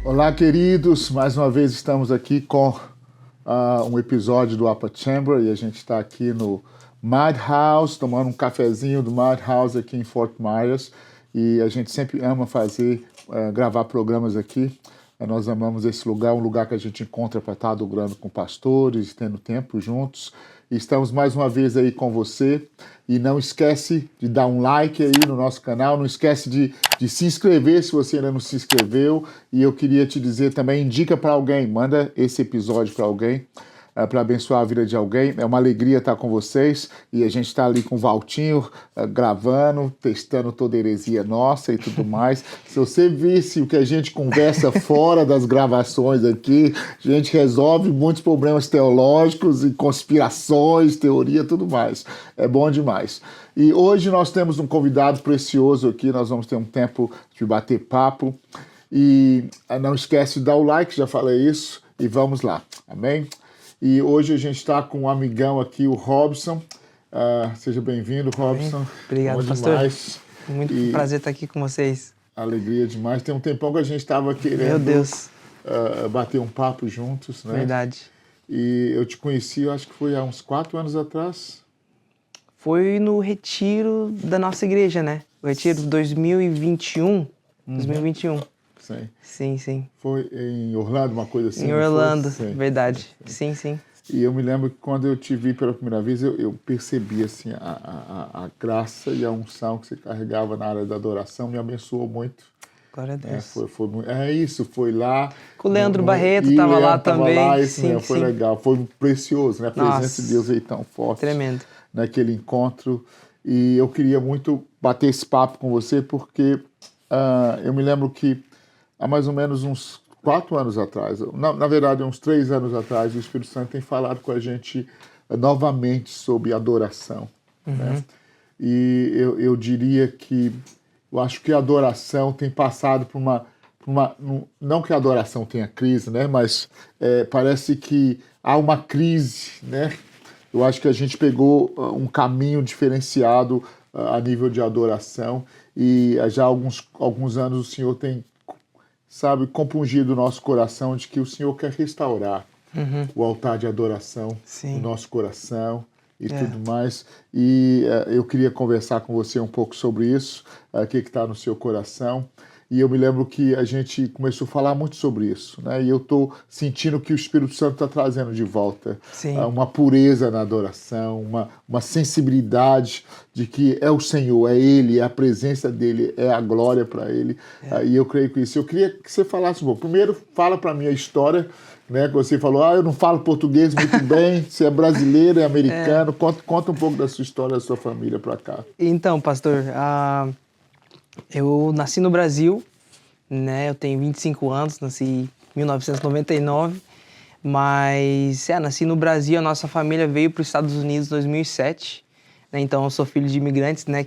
Olá, queridos. Mais uma vez estamos aqui com um episódio do Upper Chamber e a gente está aqui no Madhouse, tomando um cafezinho do Madhouse aqui em Fort Myers. E a gente sempre ama gravar programas aqui. Nós amamos esse lugar, um lugar que a gente encontra para estar adorando com pastores, tendo tempo juntos. E estamos mais uma vez aí com você. E não esquece de dar um like aí no nosso canal. Não esquece de se inscrever se você ainda não se inscreveu. E eu queria te dizer também, indica para alguém. Manda esse episódio para alguém, para abençoar a vida de alguém. É uma alegria estar com vocês. E a gente está ali com o Valtinho gravando, testando toda a heresia nossa e tudo mais. Se você visse o que a gente conversa fora das gravações aqui, a gente resolve muitos problemas teológicos e conspirações, teoria, tudo mais. É bom demais. E hoje nós temos um convidado precioso aqui. Nós vamos ter um tempo de bater papo. E não esquece de dar o like, já falei isso. E vamos lá. Amém? E hoje a gente está com um amigão aqui, o Robson. Seja bem-vindo, Robson. Obrigado, pastor. Demais. Muito prazer estar aqui com vocês. Alegria demais. Tem um tempão que a gente estava querendo bater um papo juntos, né? Verdade. E eu te conheci, eu acho que foi há uns 4 anos atrás. Foi no retiro da nossa igreja, né? O retiro 2021. 2021. Sim. Foi em Orlando, uma coisa assim? Em Orlando, verdade. Sim. E eu me lembro que quando eu te vi pela primeira vez, eu percebi assim, a graça e a unção que você carregava na área da adoração, me abençoou muito. Glória a Deus. Foi lá. Com o Leandro Barreto estava lá também. Sim. Foi legal, foi precioso, né? A presença de Deus aí tão forte. Tremendo. Naquele encontro. E eu queria muito bater esse papo com você, porque eu me lembro que há mais ou menos uns 4 anos atrás, na verdade, uns 3 anos atrás, o Espírito Santo tem falado com a gente novamente sobre adoração. Né? E eu diria que eu acho que a adoração tem passado por uma não que a adoração tenha crise, né? Mas parece que há uma crise, né? Eu acho que a gente pegou um caminho diferenciado a nível de adoração e já há alguns anos o Senhor tem compungido o nosso coração de que o Senhor quer restaurar o altar de adoração no nosso coração e tudo mais. E eu queria conversar com você um pouco sobre isso, o que está no seu coração. E eu me lembro que a gente começou a falar muito sobre isso, né? E eu estou sentindo que o Espírito Santo está trazendo de volta uma pureza na adoração, uma sensibilidade de que é o Senhor, é Ele, é a presença dEle, é a glória para Ele. E eu creio que isso. Eu queria que você falasse um pouco. Primeiro, fala para mim a história, né? Que você falou, eu não falo português muito bem, você é brasileiro, é americano. Conta um pouco da sua história, da sua família para cá. Então, pastor, eu nasci no Brasil, né? Eu tenho 25 anos, nasci em 1999, mas nasci no Brasil, a nossa família veio para os Estados Unidos em 2007, né? Então eu sou filho de imigrantes, né?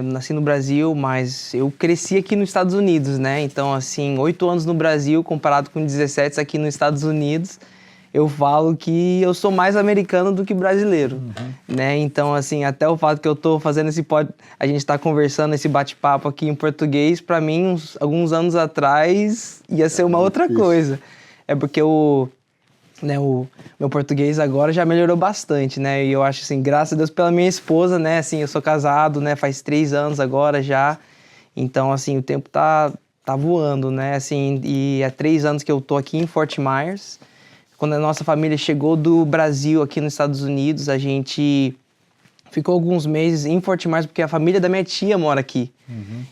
Nasci no Brasil, mas eu cresci aqui nos Estados Unidos, né? Então, assim, 8 anos no Brasil comparado com 17 aqui nos Estados Unidos, eu falo que eu sou mais americano do que brasileiro, né? Então, assim, até o fato que eu tô fazendo a gente tá conversando esse bate-papo aqui em português, para mim, alguns anos atrás, ia ser uma outra coisa. É porque o meu português agora já melhorou bastante, né? E eu acho, assim, graças a Deus pela minha esposa, né? Assim, eu sou casado, né? Faz 3 anos agora já. Então, assim, o tempo tá voando, né? Assim, e há 3 anos que eu tô aqui em Fort Myers. Quando a nossa família chegou do Brasil aqui nos Estados Unidos, a gente ficou alguns meses em Fort Myers, porque a família da minha tia mora aqui.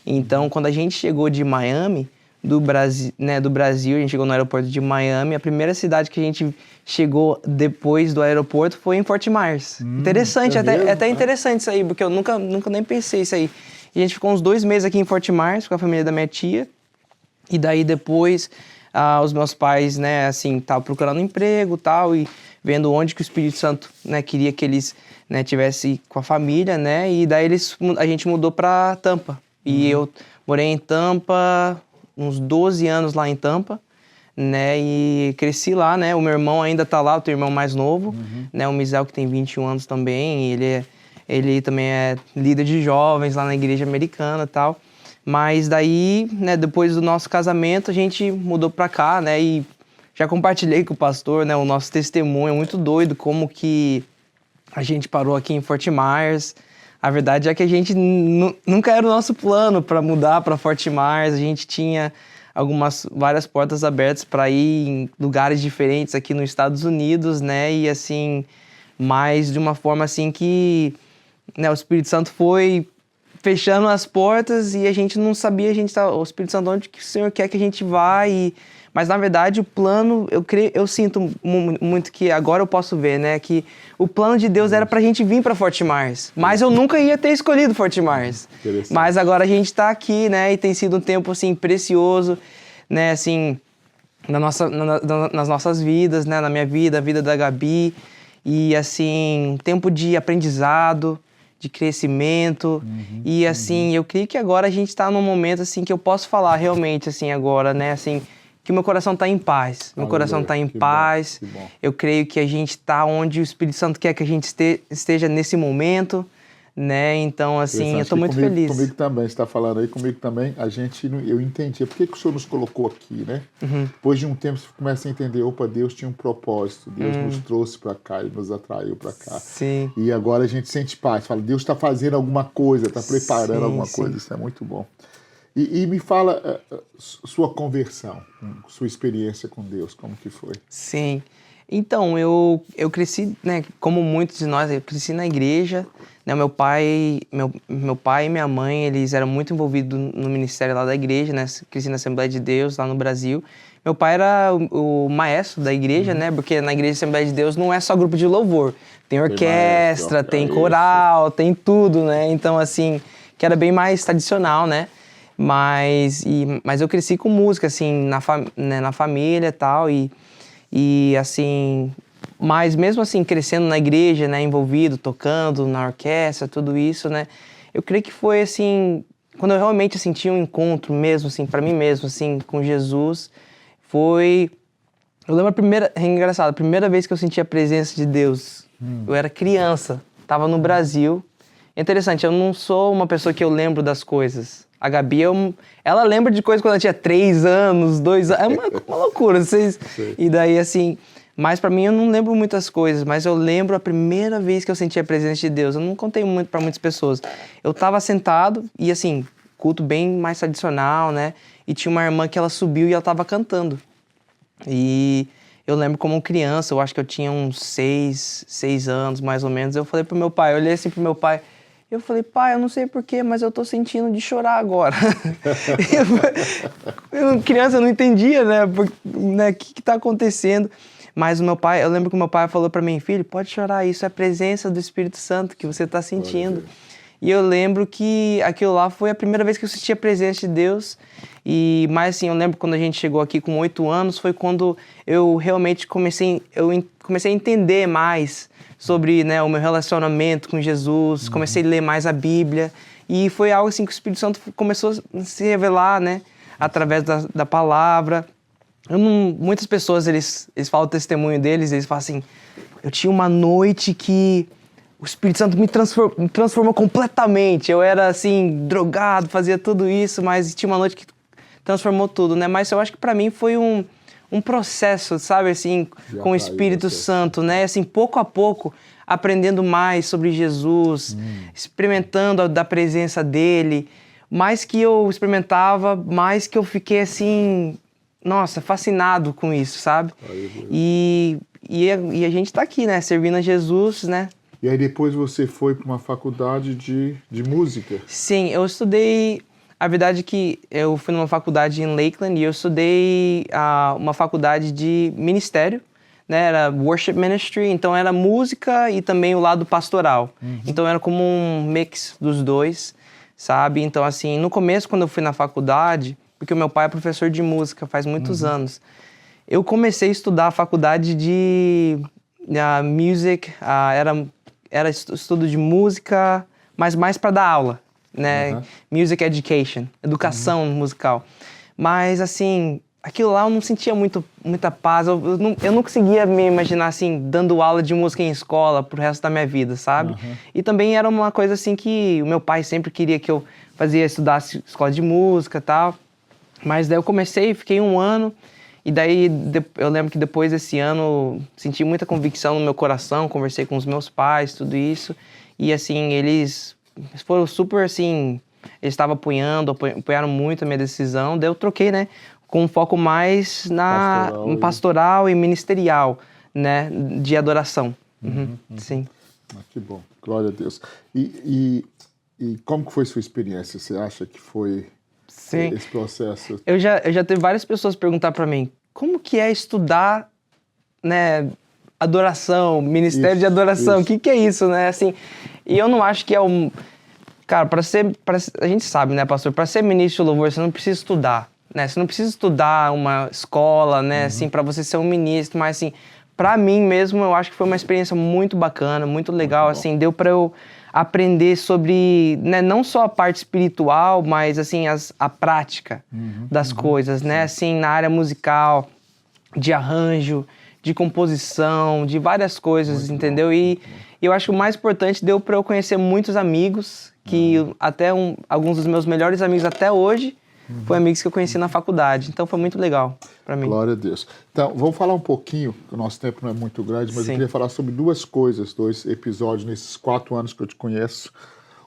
Então, quando a gente chegou de Miami, do Brasil, a gente chegou no aeroporto de Miami, a primeira cidade que a gente chegou depois do aeroporto foi em Fort Myers. Interessante, até interessante isso aí, porque eu nunca nem pensei isso aí. E a gente ficou uns 2 meses aqui em Fort Myers com a família da minha tia, e daí depois... os meus pais, né, assim, estavam procurando emprego e tal, e vendo onde que o Espírito Santo, né, queria que eles, né, tivessem com a família, né, e daí a gente mudou para Tampa. E eu morei em Tampa, uns 12 anos lá em Tampa, né, e cresci lá, né, o meu irmão ainda tá lá, o teu irmão mais novo, né, o Misael, que tem 21 anos também, ele também é líder de jovens lá na igreja americana e tal. Mas daí, né, depois do nosso casamento, a gente mudou pra cá, né, e já compartilhei com o pastor, né, o nosso testemunho. É muito doido como que a gente parou aqui em Fort Myers. A verdade é que a gente nunca era o nosso plano para mudar para Fort Myers. A gente tinha várias portas abertas para ir em lugares diferentes aqui nos Estados Unidos, né? E assim, mas de uma forma assim que, né, o Espírito Santo foi fechando as portas e a gente não sabia, o Espírito Santo, onde que o Senhor quer que a gente vá. Mas na verdade o plano, eu sinto muito que agora eu posso ver, né, que o plano de Deus era pra gente vir pra Fort Myers, mas eu nunca ia ter escolhido Fort Myers. Mas agora a gente tá aqui, né, e tem sido um tempo assim precioso, né, assim, nas nossas vidas, né, na minha vida, a vida da Gabi, e assim, um tempo de aprendizado, de crescimento, e assim, eu creio que agora a gente tá num momento assim que eu posso falar realmente assim agora, né, assim, que o meu coração está em paz. Meu coração está em paz. Bom. Eu creio que a gente está onde o Espírito Santo quer que a gente esteja nesse momento, né? Então, assim, eu estou muito feliz. Comigo também, você está falando aí, comigo também, eu entendi. Por que o Senhor nos colocou aqui, né? Depois de um tempo, você começa a entender, opa, Deus tinha um propósito. Deus nos trouxe para cá e nos atraiu para cá. Sim. E agora a gente sente paz. Fala, Deus está fazendo alguma coisa, está preparando alguma coisa. Isso é muito bom. E me fala sua conversão, sua experiência com Deus, como que foi? Sim. Então, eu cresci, né, como muitos de nós, eu cresci na igreja, né, meu pai e minha mãe, eles eram muito envolvidos no ministério lá da igreja, né, cresci na Assembleia de Deus, lá no Brasil. Meu pai era o maestro da igreja, né, porque na igreja da Assembleia de Deus não é só grupo de louvor, tem orquestra, tem coral, tem tudo, né, então assim, que era bem mais tradicional, né. Mas eu cresci com música, assim, na família e tal, e assim, mas mesmo assim, crescendo na igreja, né, envolvido, tocando na orquestra, tudo isso, né, eu creio que foi, assim, quando eu realmente senti um encontro mesmo, assim, pra mim mesmo, assim, com Jesus, eu lembro é engraçado, a primeira vez que eu senti a presença de Deus, eu era criança, tava no Brasil. É interessante, eu não sou uma pessoa que eu lembro das coisas. A Gabi, ela lembra de coisas quando ela tinha 3 anos, 2 anos. É uma loucura. E daí, assim... Mas pra mim, eu não lembro muitas coisas. Mas eu lembro a primeira vez que eu senti a presença de Deus. Eu não contei muito pra muitas pessoas. Eu tava sentado e, assim, culto bem mais tradicional, né? E tinha uma irmã que ela subiu e ela tava cantando. E eu lembro como criança, eu acho que eu tinha uns 6 anos, mais ou menos. Eu falei pro meu pai, eu olhei assim pro meu pai... Eu falei, pai, eu não sei porquê, mas eu tô sentindo de chorar agora. Criança, eu não entendia, né? O que tá acontecendo? Mas eu lembro que o meu pai falou pra mim, filho, pode chorar, isso é a presença do Espírito Santo que você tá sentindo. E eu lembro que aquilo lá foi a primeira vez que eu senti a presença de Deus. Mas assim, eu lembro quando a gente chegou aqui com 8 anos, foi quando eu realmente comecei a entender mais sobre, né, o meu relacionamento com Jesus, comecei a ler mais a Bíblia, e foi algo assim que o Espírito Santo começou a se revelar, né, através da palavra. Muitas pessoas, eles falam o testemunho deles, eles falam assim, eu tinha uma noite que o Espírito Santo me transformou completamente, eu era assim, drogado, fazia tudo isso, mas tinha uma noite que transformou tudo, né, mas eu acho que pra mim foi um processo, sabe, assim, com o Espírito Santo, né, assim, pouco a pouco, aprendendo mais sobre Jesus, experimentando da presença dele, mais que eu experimentava, mais que eu fiquei, assim, nossa, fascinado com isso, sabe, e a gente tá aqui, né, servindo a Jesus, né. E aí depois você foi para uma faculdade de música? Sim, eu estudei... A verdade é que eu fui numa faculdade em Lakeland e eu estudei uma faculdade de ministério, né? Era worship ministry, então era música e também o lado pastoral. Então era como um mix dos dois, sabe? Então assim, no começo quando eu fui na faculdade, porque o meu pai é professor de música faz muitos anos, eu comecei a estudar a faculdade de music, era estudo de música, mas mais para dar aula. Né? Music education, educação musical. Mas assim, aquilo lá eu não sentia muita paz. Eu não conseguia me imaginar, assim, dando aula de música em escola pro resto da minha vida, sabe? E também era uma coisa, assim, que o meu pai sempre queria que eu estudasse escola de música e tal. Mas daí eu comecei, fiquei 1 ano. E daí eu lembro que depois desse ano senti muita convicção no meu coração, conversei com os meus pais, tudo isso. E, assim, eles foram super, assim... Eles estavam apoiaram muito a minha decisão. Daí eu troquei, né? Com um foco mais no pastoral e ministerial, né? De adoração. Sim. Que bom, glória a Deus. E como que foi sua experiência? Você acha que foi esse processo? Eu já teve várias pessoas perguntar para mim, como que é estudar, né? Adoração, ministério de adoração, o que é isso, né? Assim, e eu não acho que é um... Cara, a gente sabe, né, pastor? Para ser ministro de louvor, você não precisa estudar, né? Você não precisa estudar uma escola, né, assim, para você ser um ministro. Mas, assim, para mim mesmo, eu acho que foi uma experiência muito bacana, muito legal. Muito assim, deu para eu aprender sobre, né, não só a parte espiritual, mas, assim, a prática das coisas, né? Assim, na área musical, de arranjo, de composição, de várias coisas, muito entendeu? E eu acho que o mais importante deu para eu conhecer muitos amigos, que até alguns dos meus melhores amigos até hoje foram amigos que eu conheci na faculdade. Então foi muito legal para mim. Glória a Deus. Então, vamos falar um pouquinho, o nosso tempo não é muito grande, mas eu queria falar sobre 2 coisas, 2 episódios nesses 4 anos que eu te conheço.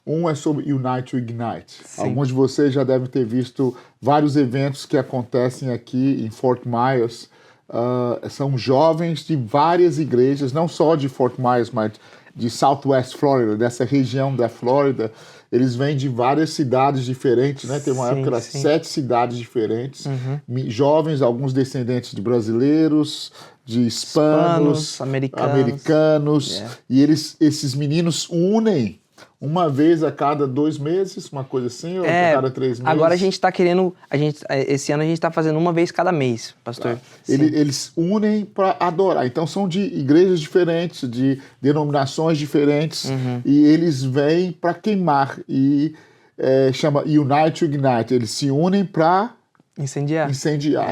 Um é sobre Unite to Ignite. Alguns de vocês já devem ter visto vários eventos que acontecem aqui em Fort Myers. São jovens de várias igrejas, não só de Fort Myers, mas de Southwest Florida, dessa região da Flórida. Eles vêm de várias cidades diferentes, né? Tem uma época que eram 7 cidades diferentes. Jovens, alguns descendentes de brasileiros, de hispanos, americanos. E esses meninos unem uma vez a cada 2 meses, uma coisa assim, ou a cada 3 meses? Agora a gente está querendo, esse ano a gente está fazendo uma vez cada mês, pastor. Eles unem para adorar. Então são de igrejas diferentes, de denominações diferentes, e eles vêm para queimar. E chama Unite to Ignite. Eles se unem para incendiar.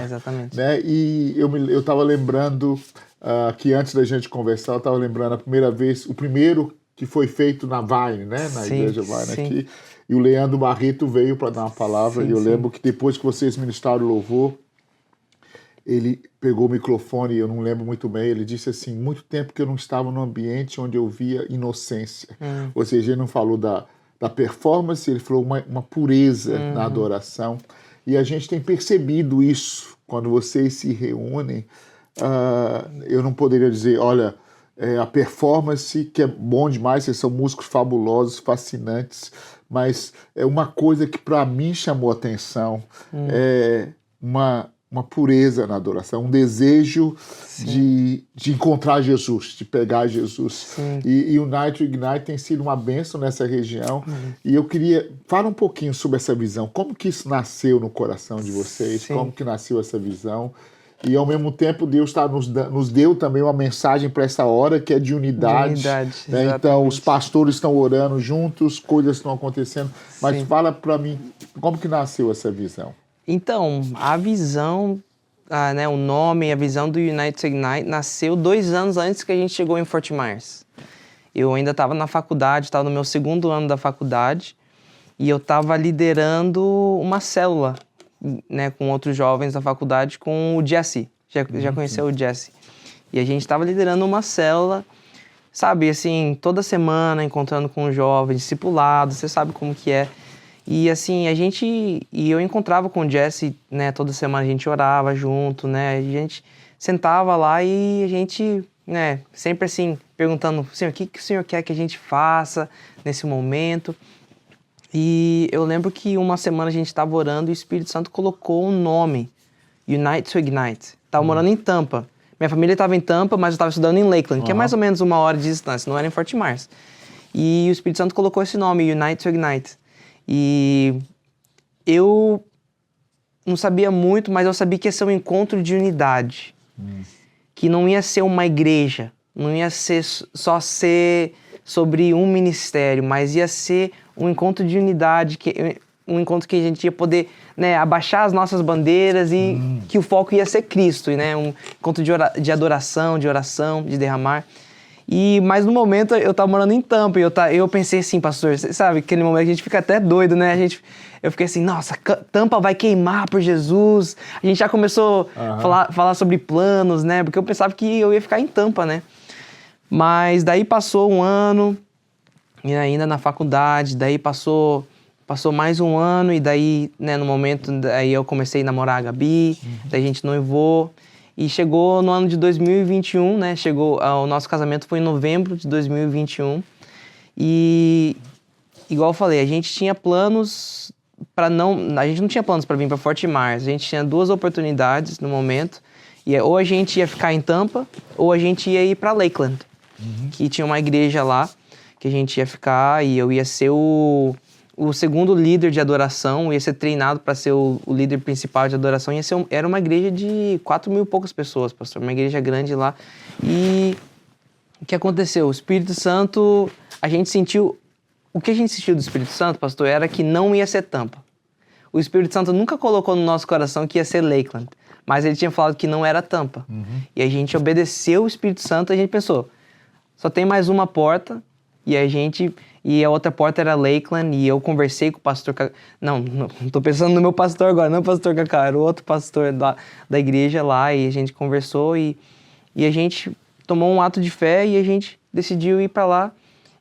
Exatamente. Né? E eu estava lembrando que antes da gente conversar, eu estava lembrando a primeira vez, o primeiro que foi feito na Vine, né? Na igreja Vine aqui. E o Leandro Barreto veio para dar uma palavra. E eu lembro que depois que vocês ministraram o louvor, ele pegou o microfone, eu não lembro muito bem, ele disse assim, muito tempo que eu não estava num ambiente onde eu via inocência. Ou seja, ele não falou da performance, ele falou uma pureza na adoração. E a gente tem percebido isso quando vocês se reúnem. Eu não poderia dizer, olha... a performance, que é bom demais, vocês são músicos fabulosos, fascinantes, mas é uma coisa que para mim chamou a atenção, é uma pureza na adoração, um desejo de encontrar Jesus, de pegar Jesus. E o Unite to Ignite tem sido uma bênção nessa região, e eu queria falar um pouquinho sobre essa visão, como que isso nasceu no coração de vocês, como que nasceu essa visão. E, ao mesmo tempo, Deus nos deu também uma mensagem para essa hora, que é de unidade. Né? Então, os pastores estão orando juntos, coisas estão acontecendo. Mas fala para mim, como que nasceu essa visão? Então, a visão, né, o nome, a visão do Unite to Ignite nasceu 2 anos antes que a gente chegou em Fort Myers. Eu ainda estava na faculdade, estava no meu 2º ano da faculdade, e eu estava liderando uma célula, né, com outros jovens da faculdade, com o Jesse. Já conheceu o Jesse? E a gente estava liderando uma célula, sabe, assim, toda semana, encontrando com os jovens, discipulado, você sabe como que é. E assim, eu encontrava com o Jesse, né, toda semana a gente orava junto, né, a gente sentava lá e a gente, né, sempre assim, perguntando, Senhor, o que o Senhor quer que a gente faça nesse momento? E eu lembro que uma semana a gente estava orando e o Espírito Santo colocou um nome, Unite to Ignite. Estava morando em Tampa. Minha família estava em Tampa, mas eu estava estudando em Lakeland, que é mais ou menos 1 hora de distância, não era em Fort Myers. E o Espírito Santo colocou esse nome, Unite to Ignite. E eu não sabia muito, mas eu sabia que ia ser um encontro de unidade. Que não ia ser uma igreja, não ia ser só ser sobre um ministério, mas ia ser um encontro de unidade, que um encontro que a gente ia poder, né, abaixar as nossas bandeiras e que o foco ia ser Cristo, né? Um encontro de adoração, de oração, de derramar. Mas no momento eu tava morando em Tampa e eu pensei assim, pastor, você sabe, aquele momento que a gente fica até doido, né? Eu fiquei assim, nossa, Tampa vai queimar por Jesus. A gente já começou a falar sobre planos, né? Porque eu pensava que eu ia ficar em Tampa, né? Mas daí passou um ano, e ainda na faculdade, daí passou mais um ano, e daí, né, no momento, daí eu comecei a namorar a Gabi, daí a gente noivou. E chegou no ano de 2021, né? O nosso casamento foi em novembro de 2021. E, igual eu falei, a gente tinha planos a gente não tinha planos para vir para Fort Myers. A gente tinha 2 oportunidades no momento. E ou a gente ia ficar em Tampa, ou a gente ia ir para Lakeland, que tinha uma igreja lá, que a gente ia ficar, e eu ia ser o segundo líder de adoração, ia ser treinado para ser o líder principal de adoração. Era uma igreja de 4.000 e poucas pessoas, pastor, uma igreja grande lá. E o que aconteceu? O Espírito Santo, o que a gente sentiu do Espírito Santo, pastor, era que não ia ser Tampa. O Espírito Santo nunca colocou no nosso coração que ia ser Lakeland, mas ele tinha falado que não era Tampa. E a gente obedeceu o Espírito Santo, a gente pensou, só tem mais uma porta, e a outra porta era Lakeland, e eu conversei com o pastor... Não tô pensando no meu pastor agora, não o pastor Cacau, era o outro pastor da igreja lá, e a gente conversou, e a gente tomou um ato de fé, e a gente decidiu ir para lá.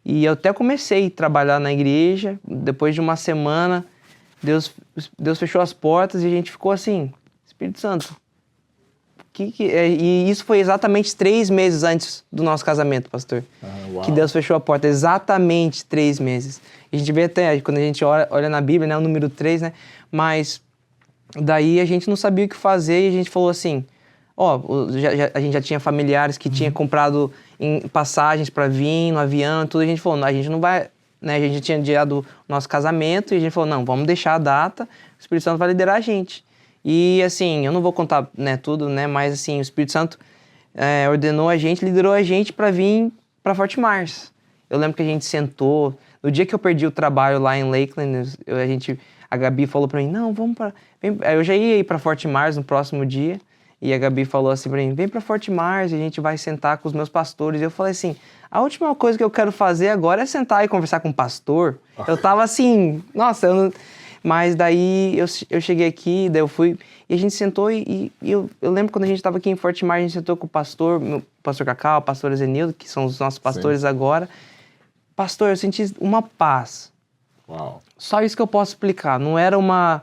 E eu até comecei a trabalhar na igreja, depois de uma semana, Deus fechou as portas, e a gente ficou assim, Espírito Santo... E isso foi exatamente 3 meses antes do nosso casamento, pastor. Que Deus fechou a porta, exatamente 3 meses. A gente vê até, quando a gente olha na Bíblia, né, o número 3, né? Mas daí a gente não sabia o que fazer e a gente falou assim, a gente já tinha familiares que tinha comprado passagens para vir no avião e tudo. A gente falou, não, a gente não vai... Né, a gente tinha adiado o nosso casamento e a gente falou, não, vamos deixar a data, o Espírito Santo vai liderar a gente. E assim, eu não vou contar, né, tudo, né, mas assim, o Espírito Santo liderou a gente para vir para Fort Myers. Eu lembro que a gente sentou, no dia que eu perdi o trabalho lá em Lakeland, a Gabi falou para mim, não, eu já ia ir para Fort Myers no próximo dia, e a Gabi falou assim para mim, vem para Fort Myers, a gente vai sentar com os meus pastores. E eu falei assim, a última coisa que eu quero fazer agora é sentar e conversar com o pastor. Eu tava assim, nossa, Mas daí eu cheguei aqui, daí eu fui, e a gente sentou e eu lembro quando a gente estava aqui em Fort Myers, a gente sentou com o pastor, meu pastor Cacau, o pastor Zenildo, que são os nossos pastores agora. Pastor, eu senti uma paz. Uau. Só isso que eu posso explicar. Não era uma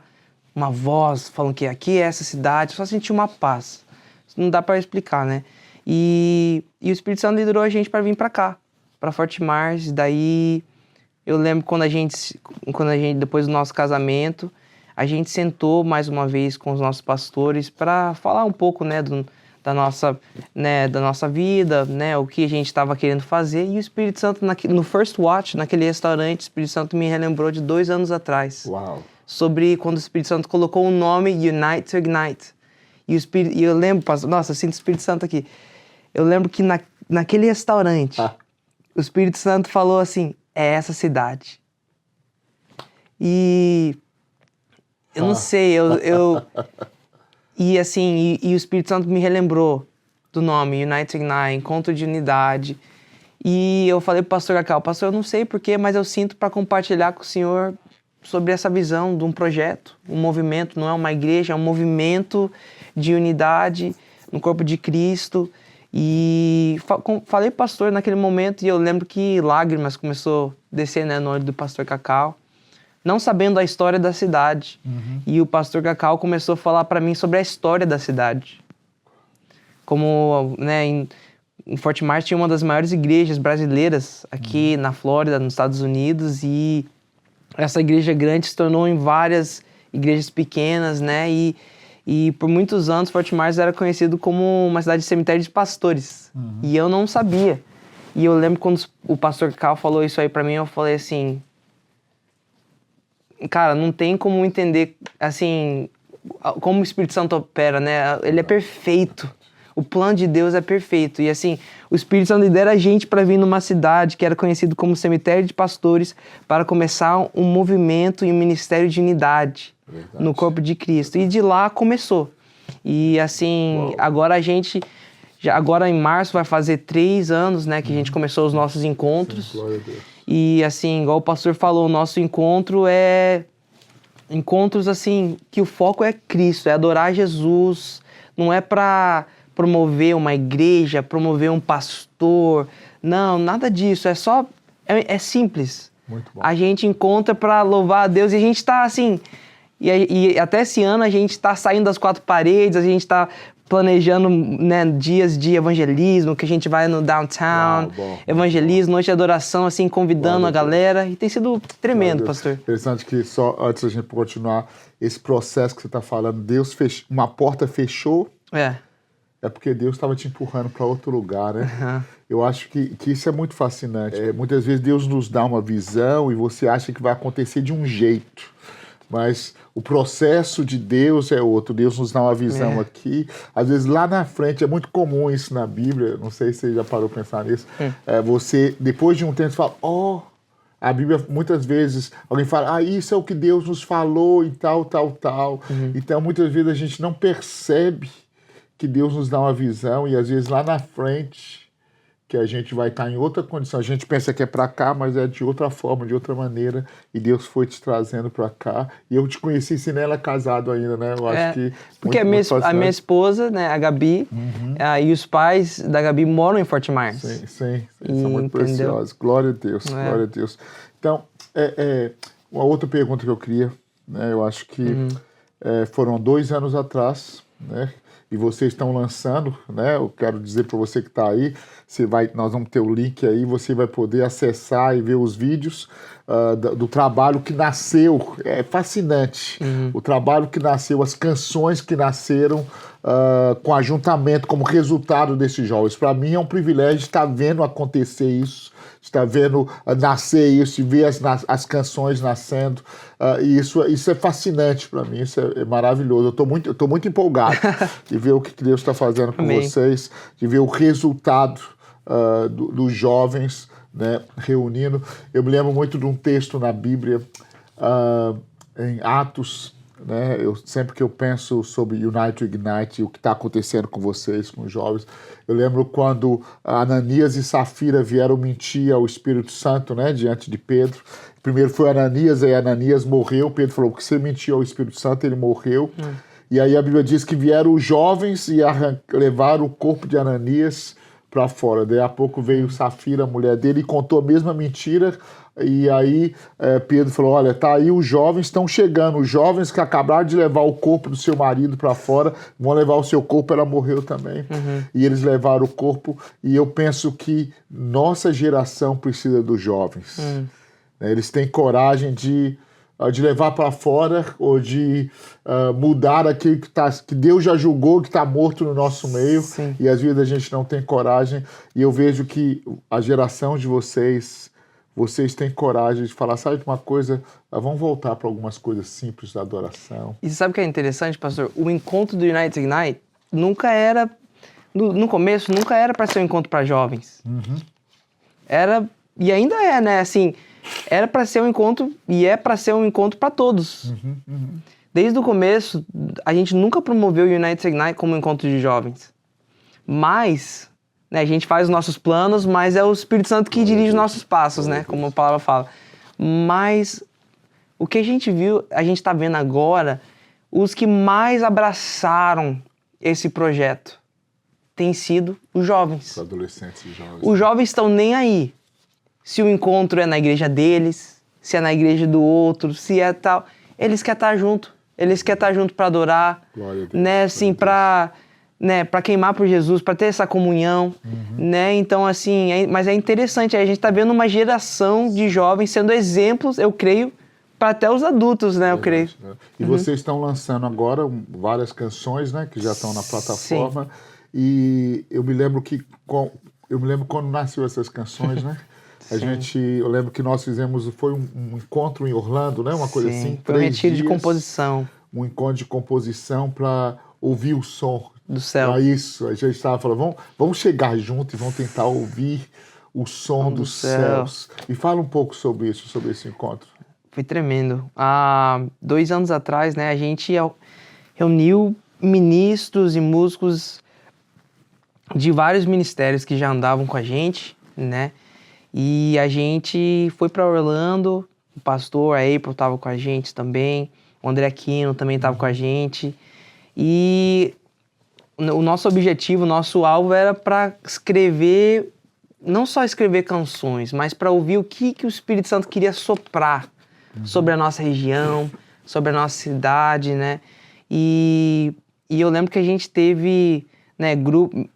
voz falando que aqui é essa cidade, eu só senti uma paz. Não dá para explicar, né? E o Espírito Santo liderou a gente para vir para cá, para Fort Myers. Daí eu lembro quando a gente, depois do nosso casamento, a gente sentou mais uma vez com os nossos pastores para falar um pouco, né, da nossa vida, né, o que a gente estava querendo fazer. E o Espírito Santo, no First Watch, naquele restaurante, o Espírito Santo me relembrou de 2 anos atrás. Uau. Sobre quando o Espírito Santo colocou o nome Unite to Ignite. E eu lembro, pastor, nossa, eu sinto o Espírito Santo aqui. Eu lembro que naquele restaurante, o Espírito Santo falou assim, é essa cidade. E eu não sei, e assim, e o Espírito Santo me relembrou do nome, Unite Ignite, Encontro de Unidade. E eu falei pro pastor Cacau, pastor, eu não sei porquê, mas eu sinto para compartilhar com o senhor sobre essa visão de um projeto, um movimento, não é uma igreja, é um movimento de unidade no corpo de Cristo. E falei pro pastor naquele momento, e eu lembro que lágrimas começou a descer, né, no olho do pastor Cacau, não sabendo a história da cidade. E o pastor Cacau começou a falar para mim sobre a história da cidade. Como, né, em Fort Myers tinha uma das maiores igrejas brasileiras aqui na Flórida, nos Estados Unidos, e essa igreja grande se tornou em várias igrejas pequenas, né, e por muitos anos Fort Myers era conhecido como uma cidade de cemitério de pastores. E eu não sabia. E eu lembro quando o pastor Cacau falou isso aí para mim, eu falei assim, cara, não tem como entender, assim, como o Espírito Santo opera, né? Ele é perfeito. O plano de Deus é perfeito. E assim, o Espírito Santo lidera a gente para vir numa cidade que era conhecido como cemitério de pastores, para começar um movimento e um ministério de unidade no corpo de Cristo. E de lá começou. E assim, agora a gente... Agora em março vai fazer 3 anos, né, que a gente começou os nossos encontros. Sim, glória a Deus. E assim, igual o pastor falou, o nosso encontro é... Encontros assim, que o foco é Cristo, é adorar Jesus. Não é para promover uma igreja, promover um pastor. Não, nada disso. É só... É simples. Muito bom. A gente encontra para louvar a Deus e a gente está assim... E até esse ano a gente está saindo das 4 paredes, a gente está planejando, né, dias de evangelismo, que a gente vai no downtown, evangelismo, noite de adoração, assim, convidando a galera. E tem sido tremendo, pastor. Interessante que só antes da gente continuar, esse processo que você está falando, Deus uma porta fechou, é porque Deus estava te empurrando para outro lugar, né? Uhum. Eu acho que isso é muito fascinante. Muitas vezes Deus nos dá uma visão e você acha que vai acontecer de um jeito. Mas o processo de Deus é outro. Deus nos dá uma visão aqui. Às vezes lá na frente, é muito comum isso na Bíblia, não sei se você já parou para pensar nisso. Você, depois de um tempo, você fala, a Bíblia, muitas vezes, alguém fala, isso é o que Deus nos falou e tal, tal, tal. Então, muitas vezes a gente não percebe que Deus nos dá uma visão e às vezes lá na frente que a gente vai estar em outra condição. A gente pensa que é para cá, mas é de outra forma, de outra maneira. E Deus foi te trazendo para cá. E eu te conheci sem ela casado ainda, né? Eu acho que... Porque a minha esposa, né, a Gabi, e os pais da Gabi moram em Fort Myers. Sim, são muito preciosos. Glória a Deus, glória a Deus. Então, uma outra pergunta que eu queria, né? Eu acho que foram 2 anos atrás, né? E vocês estão lançando, né? Eu quero dizer para você que está aí, nós vamos ter o link aí, você vai poder acessar e ver os vídeos do trabalho que nasceu. É fascinante. O trabalho que nasceu, as canções que nasceram com ajuntamento, como resultado desses jovens. Para mim é um privilégio estar vendo acontecer isso, estar vendo nascer isso, e ver as canções nascendo. E isso é fascinante para mim, isso é maravilhoso. Eu tô muito empolgado de ver o que Deus está fazendo com vocês, de ver o resultado dos jovens, né, reunindo. Eu me lembro muito de um texto na Bíblia, em Atos, né, sempre que eu penso sobre Unite Ignite, o que está acontecendo com vocês, com os jovens, eu lembro quando Ananias e Safira vieram mentir ao Espírito Santo, né, diante de Pedro. Primeiro foi Ananias, aí Ananias morreu, Pedro falou que você mentiu ao Espírito Santo, ele morreu. E aí a Bíblia diz que vieram os jovens e levaram o corpo de Ananias para fora. Daí a pouco veio Safira, a mulher dele, e contou a mesma mentira. E aí Pedro falou, olha, tá aí, os jovens estão chegando, os jovens que acabaram de levar o corpo do seu marido para fora, vão levar o seu corpo, ela morreu também. E eles levaram o corpo, e eu penso que nossa geração precisa dos jovens. Eles têm coragem de levar para fora ou de mudar aquilo que Deus já julgou, que está morto no nosso meio. Sim. E às vezes a gente não tem coragem. E eu vejo que a geração de vocês têm coragem de falar, sabe de uma coisa, vamos voltar para algumas coisas simples da adoração. E você sabe o que é interessante, pastor? O encontro do Unite Ignite nunca era, no começo, nunca era para ser um encontro para jovens. Era, e ainda é, né, assim... Era para ser um encontro e é para ser um encontro para todos. Desde o começo, a gente nunca promoveu o Unite Ignite como um encontro de jovens. Mas, né, a gente faz os nossos planos, mas é o Espírito Santo que dirige os nossos passos, né? Como a palavra fala. Mas o que a gente viu, a gente está vendo agora, os que mais abraçaram esse projeto têm sido os jovens. Os adolescentes e jovens. Os jovens estão nem aí. Se o encontro é na igreja deles, se é na igreja do outro, se é tal... Eles querem estar junto. Eles querem estar junto para adorar, né? Assim, para queimar por Jesus, para ter essa comunhão, né? Então, assim... mas é interessante, a gente está vendo uma geração de jovens sendo exemplos, eu creio, para até os adultos, né? Eu creio. Né? E vocês estão lançando agora várias canções, né? Que já estão na plataforma. Sim. E eu me lembro quando nasceu essas canções, né? Eu lembro que nós fizemos, foi um encontro em Orlando, né? Uma coisa assim. Foi um retiro de composição. Um encontro de composição para ouvir o som do céu. Isso, a gente estava falando, vamos chegar junto e vamos tentar ouvir o som dos céus. E fala um pouco sobre isso, sobre esse encontro. Foi tremendo. Há 2 anos atrás, né, a gente reuniu ministros e músicos de vários ministérios que já andavam com a gente, né? E a gente foi para Orlando, o pastor, a April estava com a gente também, o André Aquino também estava com a gente. E o nosso objetivo, o nosso alvo era para escrever, não só escrever canções, mas para ouvir o que o Espírito Santo queria soprar sobre a nossa região, sobre a nossa cidade, né? E eu lembro que a gente teve, né,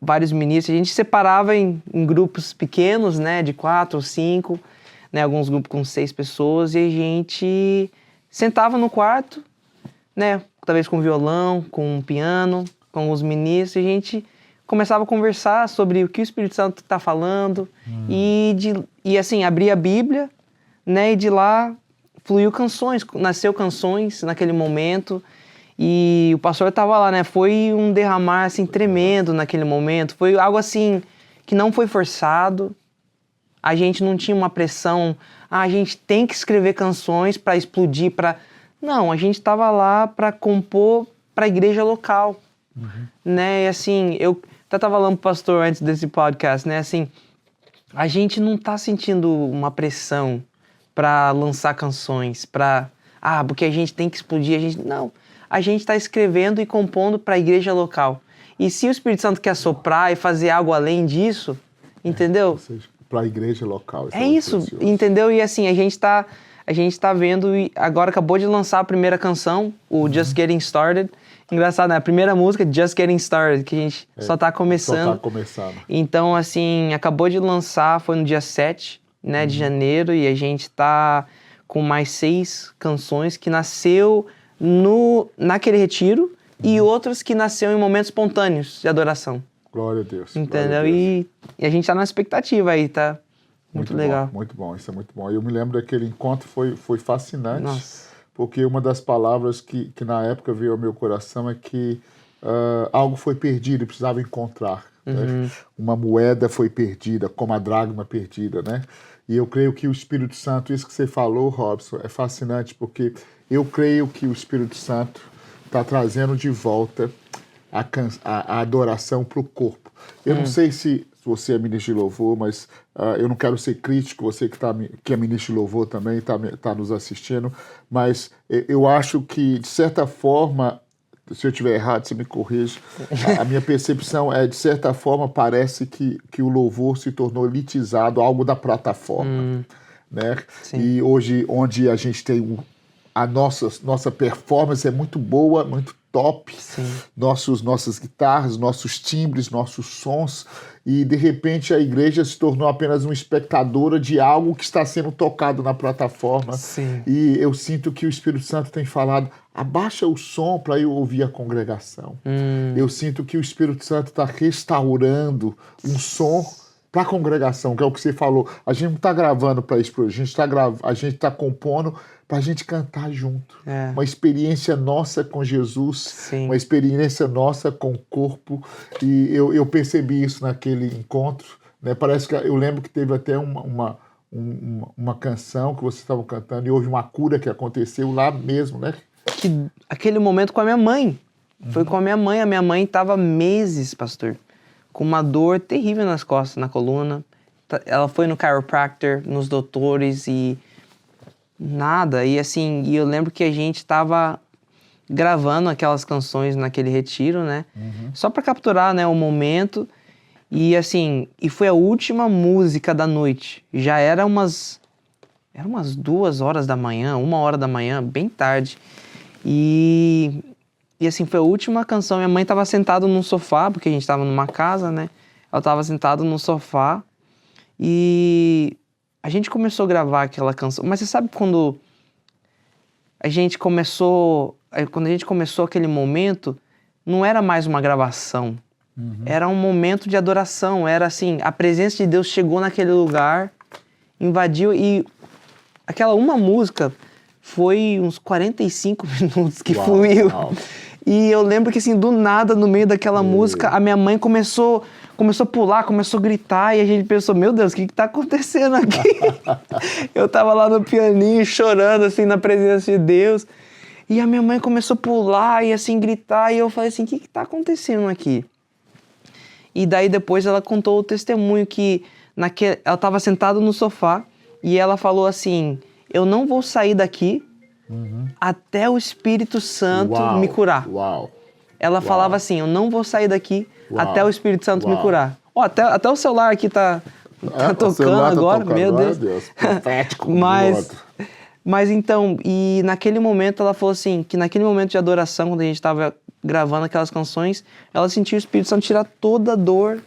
vários ministros, a gente separava em grupos pequenos, né, de 4 ou 5, né, alguns grupos com 6 pessoas, e a gente sentava no quarto, né, talvez com violão, com piano, com alguns ministros, e a gente começava a conversar sobre o que o Espírito Santo está falando, e assim, abria a Bíblia, né, e de lá fluiu canções, nasceu canções naquele momento, e o pastor estava lá, né, foi um derramar, assim, tremendo naquele momento, foi algo, assim, que não foi forçado, a gente não tinha uma pressão, a gente tem que escrever canções para explodir, Não, a gente estava lá para compor para a igreja local, né, e assim, eu até estava falando pro pastor antes desse podcast, né, assim, a gente não tá sentindo uma pressão para lançar canções, porque a gente tem que explodir, não, a gente está escrevendo e compondo para a igreja local. E se o Espírito Santo quer soprar e fazer algo além disso, entendeu? Para a igreja local. É isso, precioso. Entendeu? E assim, a gente tá vendo, e agora acabou de lançar a primeira canção, o Just Getting Started. Engraçado, né? A primeira música, Just Getting Started, que a gente só tá começando. Só tá começando. Então, assim, acabou de lançar, foi no dia 7, né, de janeiro, e a gente tá com mais 6 canções que nasceu naquele retiro e outras que nasceu em momentos espontâneos de adoração. Glória a Deus. Entendeu? A Deus. E a gente tá na expectativa aí, tá? Muito legal. Muito bom, isso é muito bom. Eu me lembro daquele encontro, foi fascinante. Nossa. Porque uma das palavras que na época veio ao meu coração é que algo foi perdido e precisava encontrar. Né? Uma moeda foi perdida, como a dracma perdida, né? E eu creio que o Espírito Santo, isso que você falou, Robson, é fascinante, porque eu creio que o Espírito Santo está trazendo de volta a adoração para o corpo. Eu não sei se você é ministro de louvor, mas eu não quero ser crítico, você que é ministro de louvor também está nos assistindo, mas eu acho que, de certa forma, se eu estiver errado, você me corrige, a minha percepção é, de certa forma, parece que o louvor se tornou elitizado, algo da plataforma, né? Sim. E hoje, onde a gente tem a nossa performance é muito boa, muito top, nossas guitarras, nossos timbres, nossos sons, e de repente a igreja se tornou apenas uma espectadora de algo que está sendo tocado na plataforma. Sim. E eu sinto que o Espírito Santo tem falado, abaixa o som para eu ouvir a congregação. Eu sinto que o Espírito Santo está restaurando um som para a congregação, que é o que você falou. A gente não está gravando para isso, a gente está compondo para a gente cantar junto. Uma experiência nossa com Jesus, Sim. Uma experiência nossa com o corpo. E eu percebi isso naquele encontro. Né? Parece que eu lembro que teve até uma canção que vocês estavam cantando e houve uma cura que aconteceu lá mesmo, né? Aquele momento com a minha mãe. Foi com a minha mãe. A minha mãe estava meses, pastor, com uma dor terrível nas costas, na coluna. Ela foi no chiropractor, nos doutores e nada. E assim, eu lembro que a gente estava gravando aquelas canções naquele retiro, né? Só para capturar, né, o momento. E assim, foi a última música da noite. Já era umas 2 horas da manhã, 1 hora da manhã, bem tarde. E assim, foi a última canção. Minha mãe estava sentada num sofá, porque a gente estava numa casa, né? Ela estava sentada no sofá e a gente começou a gravar aquela canção. Mas você sabe quando a gente começou aquele momento, não era mais uma gravação. Era um momento de adoração. Era assim, a presença de Deus chegou naquele lugar, invadiu, e aquela uma música foi uns 45 minutos que fluiu. E eu lembro que, assim, do nada, no meio daquela música, a minha mãe começou a pular, começou a gritar, e a gente pensou, meu Deus, o que tá acontecendo aqui? Eu tava lá no pianinho, chorando, assim, na presença de Deus. E a minha mãe começou a pular e, assim, gritar, e eu falei assim, o que tá acontecendo aqui? E daí depois ela contou o testemunho que ela tava sentada no sofá, e ela falou assim, eu não vou sair daqui até o Espírito Santo me curar. Uau. Ela falava assim, eu não vou sair daqui até o Espírito Santo me Uau. curar. Ó, até o celular aqui tá tocando agora, meu Deus. Profético. Mas então, e naquele momento ela falou assim, que naquele momento de adoração, quando a gente estava gravando aquelas canções, ela sentiu o Espírito Santo tirar toda a dor,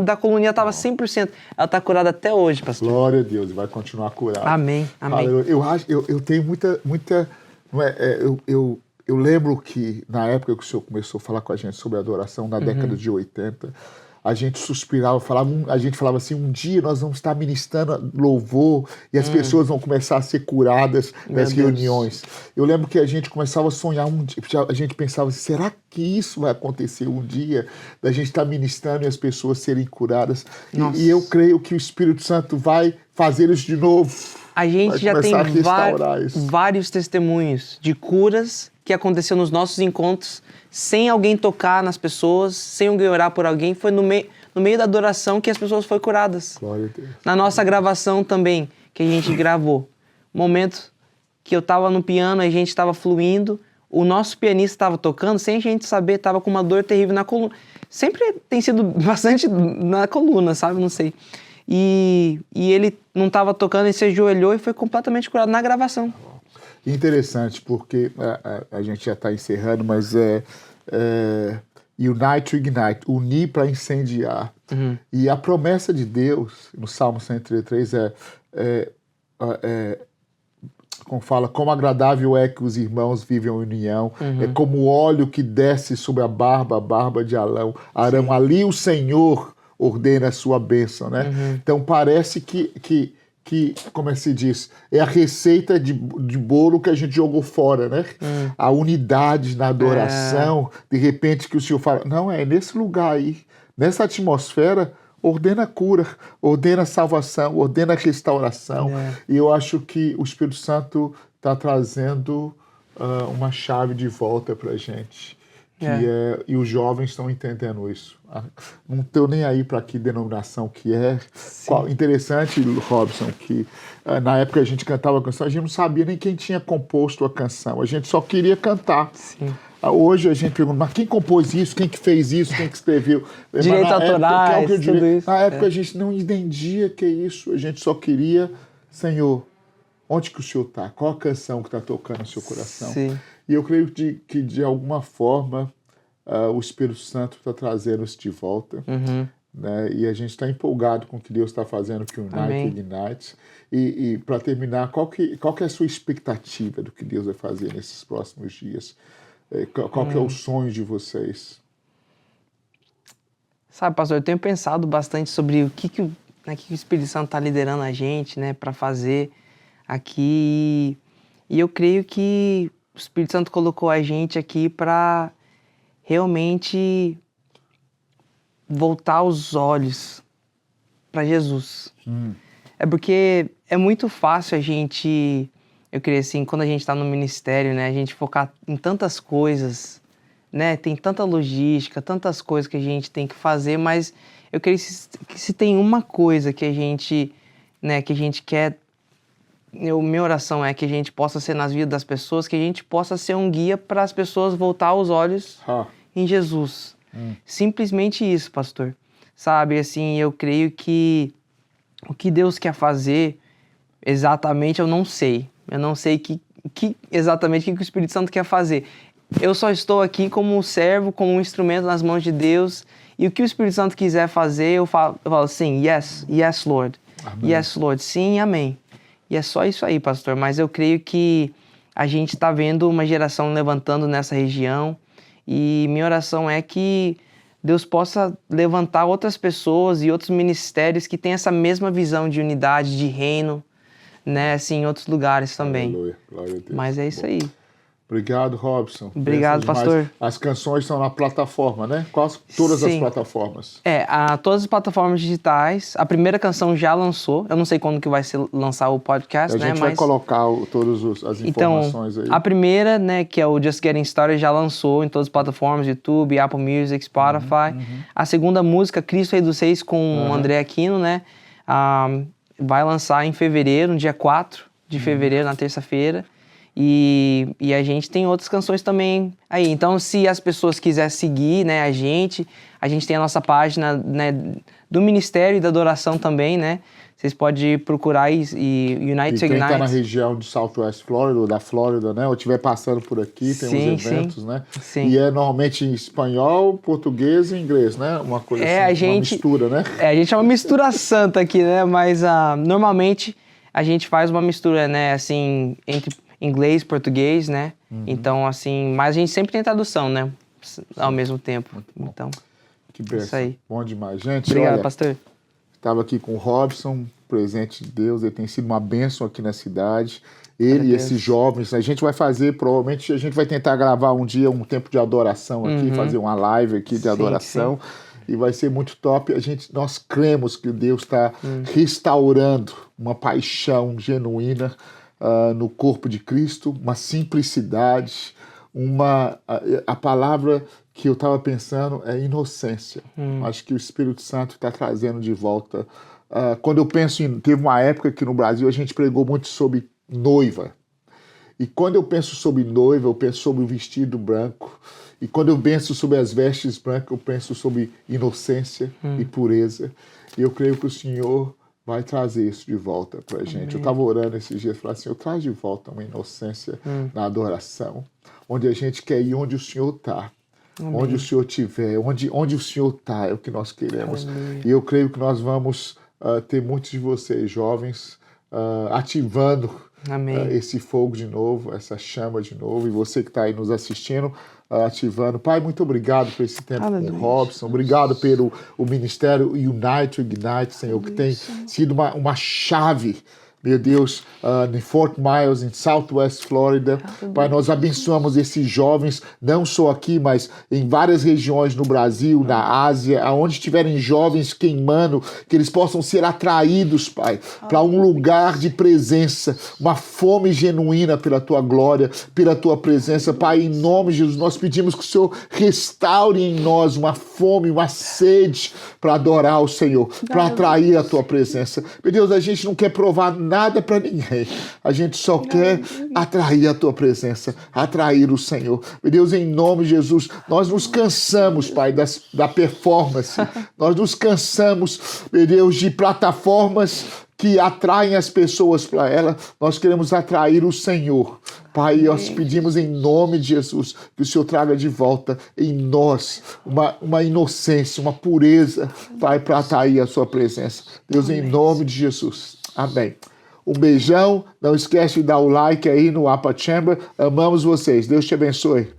da coluna, ela estava 100%. Ela está curada até hoje, pastor. Glória a Deus, e vai continuar curada. Amém, amém. Eu tenho muita não é, eu lembro que na época que o senhor começou a falar com a gente sobre adoração, na década de 80, a gente suspirava, a gente falava assim, um dia nós vamos estar ministrando louvor e as pessoas vão começar a ser curadas nas reuniões. Eu lembro que a gente começava a sonhar um dia, a gente pensava assim, será que isso vai acontecer um dia, da gente estar ministrando e as pessoas serem curadas? E eu creio que o Espírito Santo vai fazer isso de novo. A gente já tem vários testemunhos de curas que aconteceu nos nossos encontros, sem alguém tocar nas pessoas, sem alguém orar por alguém. Foi no meio da adoração que as pessoas foram curadas. Glória a Deus. Na nossa gravação também, que a gente gravou. Momento que eu estava no piano, a gente estava fluindo, o nosso pianista estava tocando, sem a gente saber, estava com uma dor terrível na coluna. Sempre tem sido bastante na coluna, sabe? Não sei. E ele não estava tocando, ele se ajoelhou e foi completamente curado na gravação. Interessante, porque a gente já está encerrando, mas Unite to Ignite, unir para incendiar. E a promessa de Deus, no Salmo 133, como fala, como agradável é que os irmãos vivem em união, é como o óleo que desce sobre a barba de Arão. Ali o Senhor ordena a sua bênção, né? Então parece que como é que se diz, é a receita de bolo que a gente jogou fora, né? A unidade na adoração, de repente que o Senhor fala, não, é nesse lugar aí, nessa atmosfera, ordena cura, ordena salvação, ordena restauração. E eu acho que o Espírito Santo está trazendo uma chave de volta para a gente. E os jovens estão entendendo isso. Não estou nem aí para que denominação que é. Interessante, Robson, que na época a gente cantava a canção, a gente não sabia nem quem tinha composto a canção, a gente só queria cantar. Sim. Hoje a gente pergunta, mas quem compôs isso, quem que fez isso, quem que escreveu? Direitos autorais, tudo isso. Na época a gente não entendia que é isso, a gente só queria, Senhor, onde que o Senhor está? Qual a canção que está tocando no seu coração? Sim. E eu creio que de alguma forma o Espírito Santo está trazendo isso de volta. Né? E a gente está empolgado com o que Deus está fazendo com o Unite Ignite. E para terminar, qual que é a sua expectativa do que Deus vai fazer nesses próximos dias? Qual que é o sonho de vocês? Sabe, pastor, eu tenho pensado bastante sobre o que o Espírito Santo está liderando a gente, né, para fazer aqui. E eu creio que o Espírito Santo colocou a gente aqui para realmente voltar os olhos para Jesus. É porque é muito fácil a gente, eu creio assim, quando a gente está no ministério, né, a gente focar em tantas coisas, né, tem tanta logística, tantas coisas que a gente tem que fazer, mas eu creio que se tem uma coisa que a gente, né, que a gente quer, minha oração é que a gente possa ser nas vidas das pessoas, que a gente possa ser um guia para as pessoas voltar os olhos em Jesus. Simplesmente isso, pastor. Sabe, assim, eu creio que o que Deus quer fazer exatamente eu não sei. Eu não sei exatamente o que o Espírito Santo quer fazer. Eu só estou aqui como um servo, como um instrumento nas mãos de Deus. E o que o Espírito Santo quiser fazer, eu falo sim, yes, Lord. Amém. Yes, Lord, sim, amém. E é só isso aí, pastor. Mas eu creio que a gente está vendo uma geração levantando nessa região. E minha oração é que Deus possa levantar outras pessoas e outros ministérios que têm essa mesma visão de unidade, de reino, né, assim, em outros lugares também. Aleluia. Glória a Deus. Mas é isso aí. Obrigado, Robson. Obrigado, pastor. As canções estão na plataforma, né? Todas as plataformas. Todas as plataformas digitais. A primeira canção já lançou. Eu não sei quando que vai lançar o podcast, né? A gente vai colocar todas as informações aí. A primeira, né, que é o Just Getting Started, já lançou em todas as plataformas, YouTube, Apple Music, Spotify. A segunda música, Cristo Rei dos Reis, com o André Aquino, né? Vai lançar em fevereiro, no dia 4 de fevereiro, na terça-feira. E a gente tem outras canções também aí. Então, se as pessoas quiserem seguir, né, a gente tem a nossa página, né, do Ministério e da Adoração também, né? Vocês podem procurar e Unite to Ignite. Quem está na região de Southwest Florida, ou da Flórida, né? Ou estiver passando por aqui, tem uns eventos, né? Sim. E é normalmente em espanhol, português e inglês, né? Uma coisa assim, uma mistura, né? A gente é uma mistura santa aqui, né? Mas normalmente a gente faz uma mistura, né? Assim, entre inglês, português, né? Então, assim, mas a gente sempre tem tradução, né? Ao mesmo tempo. Então, que bênção. Isso aí. Bom demais. Gente, obrigado, pastor. Estava aqui com o Robson, presente de Deus. Ele tem sido uma bênção aqui na cidade. Ele e esses jovens. A gente vai fazer, provavelmente, a gente vai tentar gravar um dia um tempo de adoração aqui, fazer uma live aqui de adoração. Sim. E vai ser muito top. Nós cremos que Deus está restaurando uma paixão genuína no corpo de Cristo, uma simplicidade, a palavra que eu estava pensando é inocência. Acho que o Espírito Santo está trazendo de volta. Quando eu penso teve uma época que no Brasil a gente pregou muito sobre noiva. E quando eu penso sobre noiva, eu penso sobre o vestido branco. E quando eu penso sobre as vestes brancas, eu penso sobre inocência e pureza. E eu creio que o Senhor vai trazer isso de volta pra gente. Amém. Eu estava orando esses dias, falando assim, eu trago de volta uma inocência na adoração, onde a gente quer ir onde o Senhor está. Onde o Senhor estiver, onde o Senhor está, é o que nós queremos. Aleluia. E eu creio que nós vamos ter muitos de vocês, jovens, ativando esse fogo de novo, essa chama de novo. E você que está aí nos assistindo, ativando. Pai, muito obrigado por esse tempo com o Robson. Obrigado pelo o Ministério Unite to Ignite, Senhor, que tem sido uma chave, meu Deus, em Fort Myers, em Southwest Florida. Pai, nós abençoamos esses jovens, não só aqui, mas em várias regiões no Brasil, na Ásia, aonde tiverem jovens queimando, que eles possam ser atraídos, Pai, para um lugar de presença, uma fome genuína pela Tua glória, pela Tua presença. Pai, em nome de Jesus, nós pedimos que o Senhor restaure em nós uma fome, uma sede para adorar o Senhor, para atrair a Tua presença. Meu Deus, a gente não quer provar nada para ninguém. A gente só quer atrair a Tua presença, atrair o Senhor. Meu Deus, em nome de Jesus, nós nos cansamos, Pai, da performance. Nós nos cansamos, meu Deus, de plataformas que atraem as pessoas para ela. Nós queremos atrair o Senhor. Pai, nós pedimos em nome de Jesus que o Senhor traga de volta em nós uma inocência, uma pureza, Pai, para atrair a Sua presença. Deus, em nome de Jesus. Amém. Um beijão. Não esquece de dar o like aí no Upper Chamber. Amamos vocês. Deus te abençoe.